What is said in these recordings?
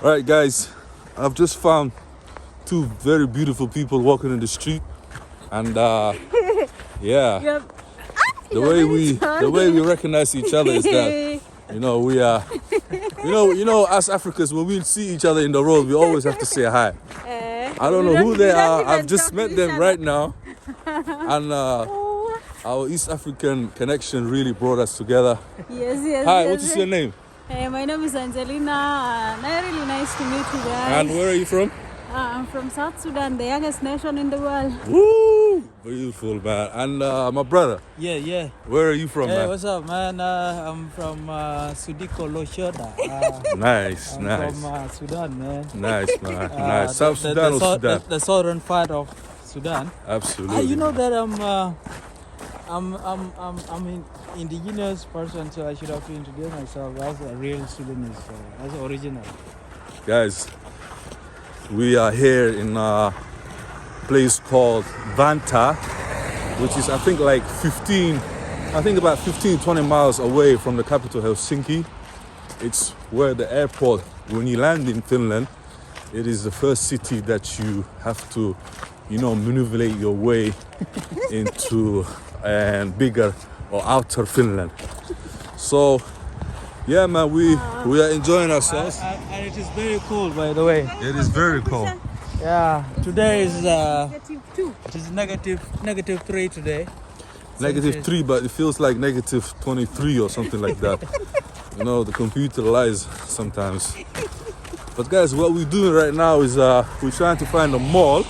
All right, guys, I've just found two very beautiful people walking in the street, and yeah, the way we recognize each other is that we are, as Africans, when we see each other in the road, we always have to say hi. I don't know who they are. I've just met them right now, and our East African connection really brought us together. Yes. Hi, what is your name? Hey, my name is Angelina. Really nice to meet you guys. And where are you from? I'm from South Sudan, the youngest nation in the world. Woo! Beautiful, man. And my brother. Yeah. Where are you from, hey, man? What's up, man? I'm from Sudiko Loshoda. Nice. From Sudan, man. Nice, man. Nice. South Sudan or Sudan? The southern part of Sudan. Absolutely. You know that I'm an indigenous person, so I should have to introduce myself as a real Sudanese, as original. Guys, we are here in a place called Vantaa, which is I think about 15-20 miles away from the capital Helsinki. It's where the airport, when you land in Finland, it is the first city that you have to, maneuver your way into and bigger or outer Finland. So yeah, man, we are enjoying ourselves. And it is very cold, by the way. It is very cold. Yeah, today is -2. it is -3 today. -3, but it feels like -23 or something like that. The computer lies sometimes. But guys, what we're doing right now is we're trying to find a mall.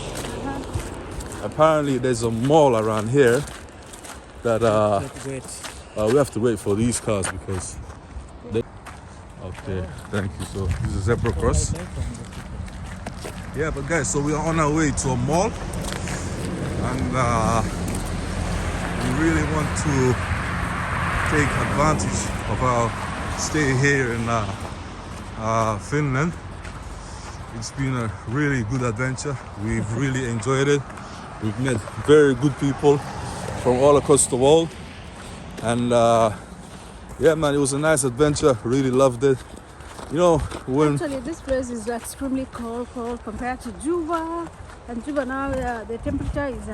Apparently there's a mall around here that we have to wait for these cars because okay, thank you. So this is a zebra cross. Yeah, but guys, so we are on our way to a mall, and we really want to take advantage of our stay here in Finland. It's been a really good adventure. We've really enjoyed it. We've met very good people from all across the world, and yeah, man, it was a nice adventure. Really loved it. Actually, this place is extremely cold compared to Juba. And Juba now, the temperature is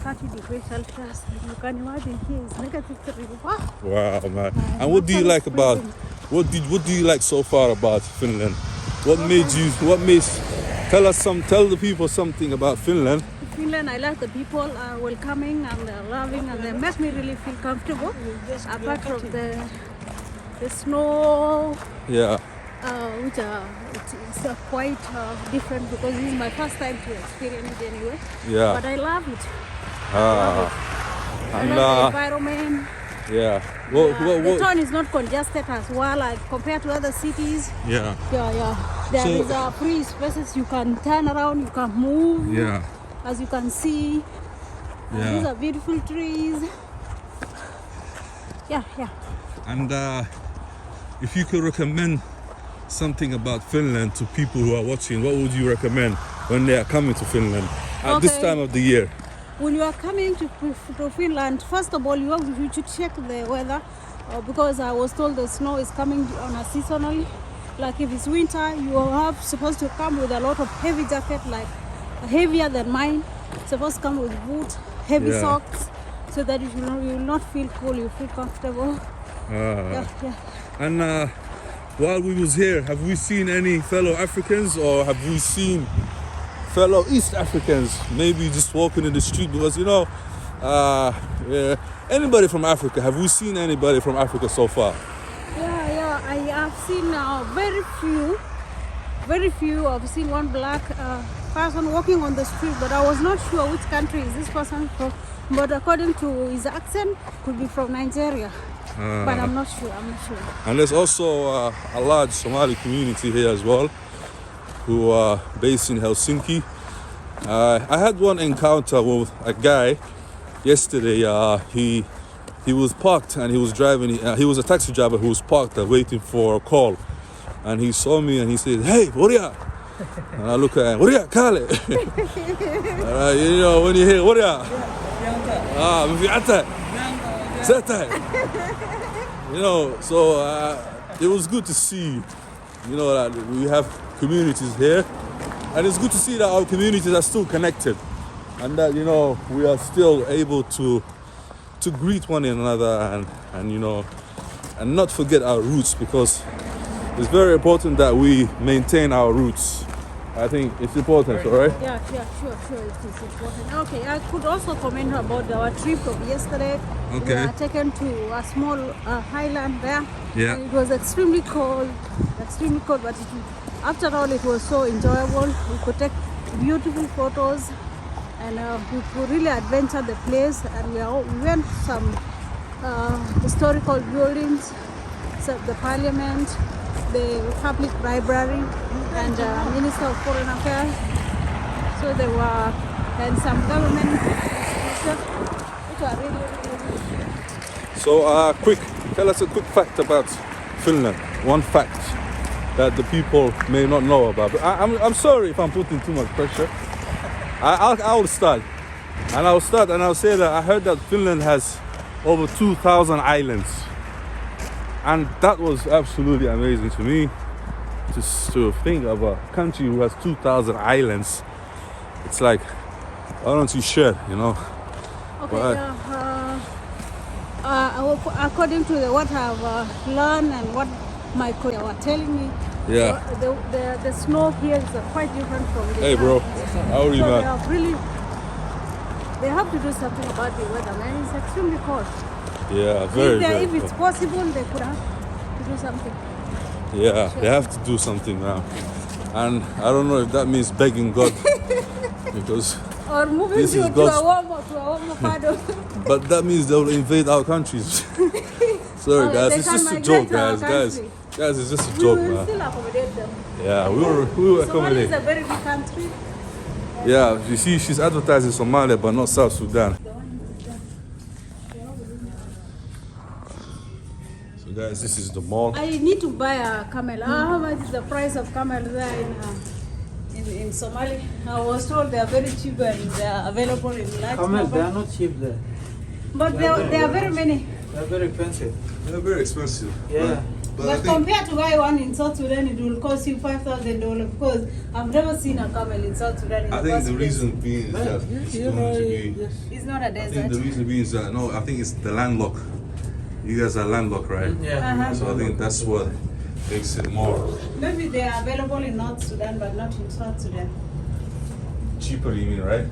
30 degrees Celsius. You can imagine here is -3. Wow, man. And what do you like about? What do you like so far about Finland? Tell the people something about Finland. Finland, I like the people are welcoming and they're loving and they make me really feel comfortable. Apart from the snow, yeah, which it's quite different because this is my first time to experience it anyway. Yeah. But I love it. And I love the environment. Yeah. The town is not congested as well, like compared to other cities. Yeah. Yeah. There is free spaces. You can turn around. You can move. Yeah. As you can see, these are beautiful trees. Yeah. And if you could recommend something about Finland to people who are watching, what would you recommend when they are coming to Finland at this time of the year? When you are coming to Finland, first of all, you should check the weather because I was told the snow is coming on a seasonally. Like if it's winter, you are supposed to come with a lot of heavy jacket, like heavier than mine. Supposed to come with boots, heavy socks, so that you will not feel cold. You feel comfortable. Yeah. And while we was here, have we seen any fellow Africans or have we seen fellow East Africans maybe just walking in the street? Because anybody from Africa, have we seen anybody from Africa so far? Yeah, I have seen very few. I've seen one black person walking on the street, but I was not sure which country is this person from. But according to his accent, could be from Nigeria. But I'm not sure. And there's also a large Somali community here as well, who are based in Helsinki. I had one encounter with a guy yesterday. He was parked and he was driving. He was a taxi driver who was parked waiting for a call, and he saw me and he said, "Hey, Woria." And I look at him, "Woria, Kale." When you hear Woria, so it was good to see you know, that we have communities here, and it's good to see that our communities are still connected, and that, you know, we are still able to greet one another and you know, and not forget our roots, because it's very important that we maintain our roots. I think it's important, all right? Yeah, sure, it is important. Okay, I could also comment about our trip of yesterday. Okay. We were taken to a small highland there. Yeah. And it was extremely cold, but after all, it was so enjoyable. We could take beautiful photos, and we could really adventure the place. And we went to some historical buildings, so the parliament, the public library, and Minister of Foreign Affairs. So there were, and some government institutions which were really. So tell us a quick fact about Finland. One fact that the people may not know about. But I'm sorry if I'm putting too much pressure. I'll start. And I'll say that I heard that Finland has over 2,000 islands. And that was absolutely amazing to me. Just to think of a country who has 2,000 islands. It's like, why don't you share, you know? Okay, according to what I've learned and what my colleagues were telling me, Yeah. the snow here is quite different from the Hey, bro. How are you, so man? they have to do something about the weather, man. It's extremely cold. Yeah, very. If it's possible, they could have to do something. Yeah, they have to do something now. And I don't know if that means begging God, because Or moving This is to a God's- warmer part of. but that means they'll invade our countries. Sorry, Oh, guys, they it's can just a migrate joke, to our guys, country. it's just a We joke, will man. still accommodate them. Yeah, we will Somalia accommodate. is a very big country. Yeah, you see, she's advertising Somalia, but not South Sudan. So, guys, this is the mall. I need to buy a camel. How much is the price of camel there in Somalia? I was told they are very cheap and they are available in large Camel, they are number. not cheap there. But there are very many. They are very expensive. They're very expensive. Yeah. But compared to buy one in South Sudan, it will cost you $5,000 because I've never seen a camel in South Sudan. In I the think first the place. reason being is that it's You know, going to be. yes. It's not a I think desert. the reason being is that, no, I think it's the landlocked. You guys are landlocked, right? Yeah. So I think that's what makes it more Maybe they are available in North Sudan, but not in South Sudan. cheaper, you mean, right?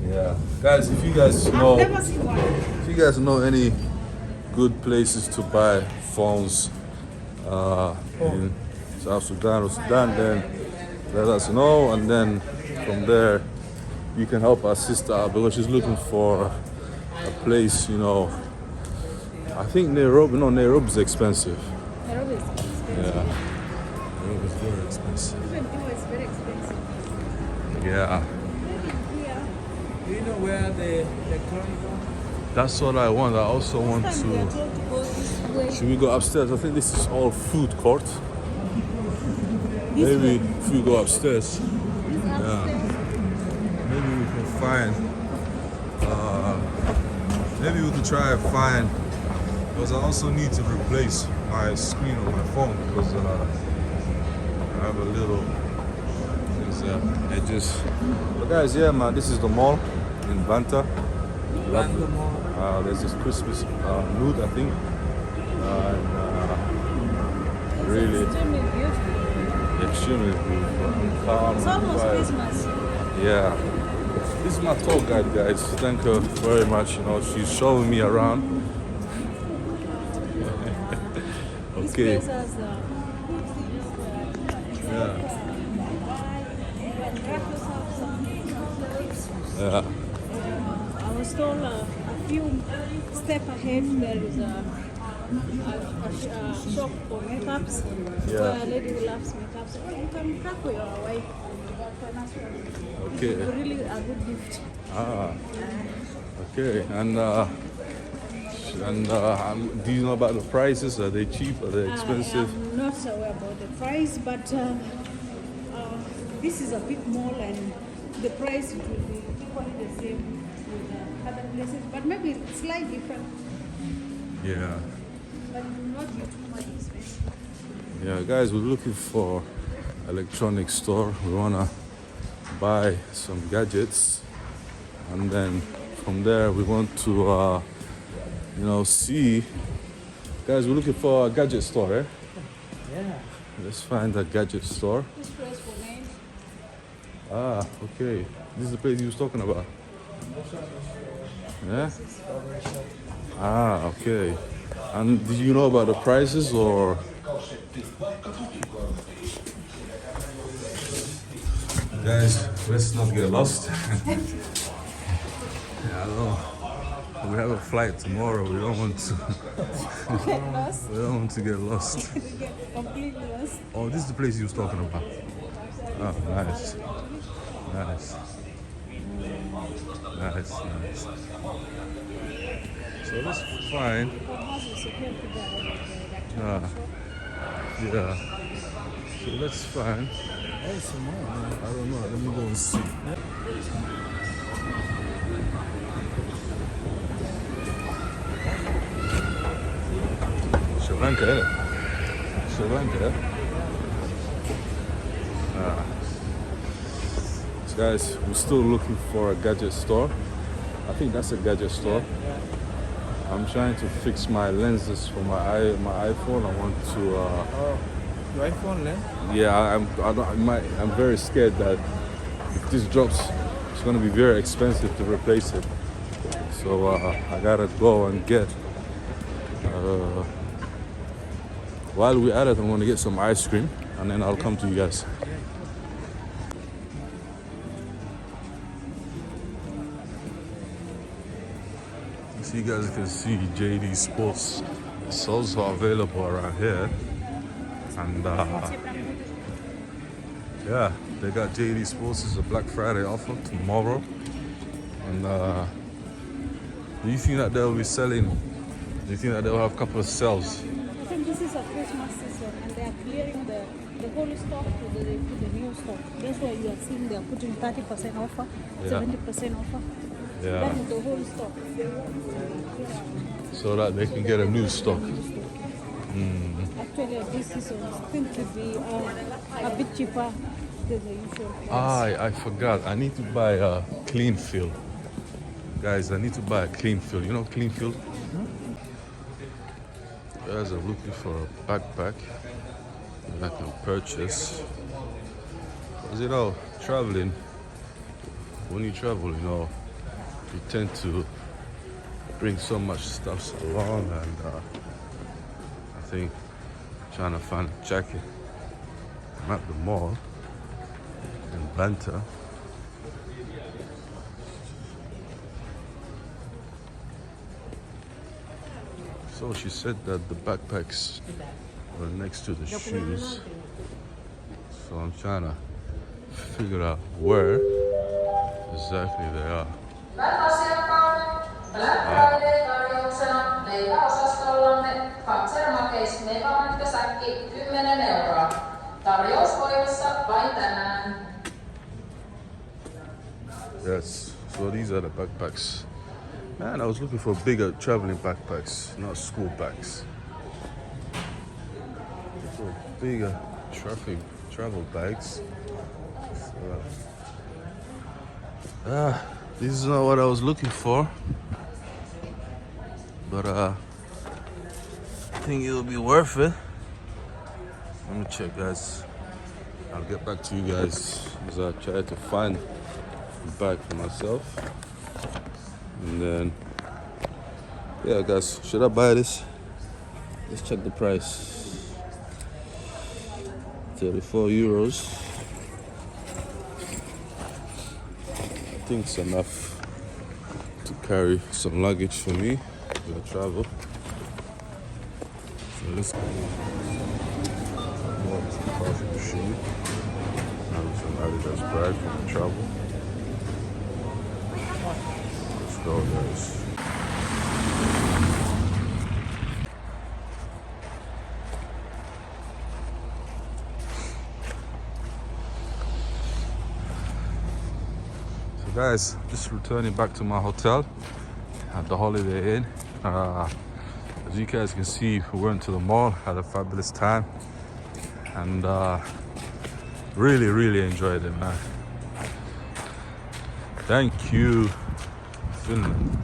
Yeah. Guys, if you guys I've know, never seen one. if you guys know any good places to buy phones in South Sudan or Sudan, then let us know, and then from there you can help our sister out because she's looking for a place, you know. I think Nairobi's expensive. Nairobi is expensive. Yeah. Nairobi's very expensive. Even Cuba is very expensive. Yeah. Do you know where the electronic one? That's what I want. I also want Sometimes we are to. told to go this way. Should we go upstairs? I think this is all food court. This Maybe way. if we go upstairs, This upstairs. maybe we can find. Maybe we could try and find. Because I also need to replace my screen on my phone because I have a little. It just. But guys, yeah, man, this is the mall in Vantaa. Lovely. There's this Christmas mood, I think. And really Extremely beautiful. extremely beautiful. Calm. It's almost vibe. Christmas. Yeah. This is my tour guide, guys. Thank her very much. You know, she's showing me around. This Okay. place has Yeah. Yeah. I was told a few steps ahead there is a shop for makeups. Yeah. Where a lady who loves makeup. So you can crack for your wife. Okay. It's really a good gift. Okay. And do you know about the prices? Are they cheap? Are they expensive? I'm not aware about the price, but this is a big mall and the price will be equally the same with other places, but maybe it's slightly different. Yeah. But it will not be too much expensive. Yeah, guys, we're looking for electronic store. We wanna buy some gadgets, and then from there we want to, see. Guys, we're looking for a gadget store, eh? Yeah. Let's find a gadget store. This place for names. Ah, okay. This is the place he was talking about. Yeah? Ah, okay. And did you know about the prices or? Guys, let's not get lost. Yeah, I know. We have a flight tomorrow. We don't want to. Get lost. We don't want to get lost. Get completely lost. Oh, this is the place he was talking about. Oh, nice. Nice. Nice, nice. So that's fine. Yeah. So that's fine. Hey, some more. I don't know. Let me go and see. Sri Lanka, eh? Sri Lanka, eh? So guys, we're still looking for a gadget store. I think that's a gadget store. I'm trying to fix my lenses for my iPhone. I want to. Your iPhone lens? Yeah, I'm very scared that if this drops, it's gonna be very expensive to replace it. So I gotta go and get. While we're at it, I'm gonna get some ice cream, and then I'll come to you guys. So you guys can see JD Sports. It's also available around here. And yeah, they got JD Sports. It's a Black Friday offer tomorrow. And do you think that they'll be selling? Do you think that they'll have a couple of sales? I think this is a Christmas season and they are clearing the whole stock to the new stock. That's why you are seeing they are putting 30% offer, 70% offer. Yeah. That is the whole stock. So that they can get a new stock. Actually, this season is going to be a bit cheaper than the usual price. I forgot. I need to buy a clean fill. Guys, I need to buy a clean fill. You know clean fill? Guys, I'm looking for a backpack that I can purchase. Because, traveling, when you travel, you tend to bring so much stuff along, and I think trying to find a jacket. I'm at the mall in Vantaa. So she said that the backpacks were next to the shoes. So I'm trying to figure out where exactly they are. Black Friday tarjouksena leipäosastollamme Katsermakeis megamättösäkki 10 €. Tarjous voimassa vain tänään. Yes, so these are the backpacks. Man, I was looking for bigger traveling backpacks, not school bags. For bigger travel bags. So, this is not what I was looking for. But I think it'll be worth it. Let me check, guys. I'll get back to you guys as I try to find a bag for myself. And then, yeah, guys, should I buy this? Let's check the price. 34 euros. I think it's enough to carry some luggage for me as I travel. So let's go. Some coffee machine. Some Adidas bag for the travel. Let's go, guys. So guys, just returning back to my hotel at the Holiday Inn. As you guys can see, we went to the mall, had a fabulous time. and really enjoyed it, man. Thank you, Finland.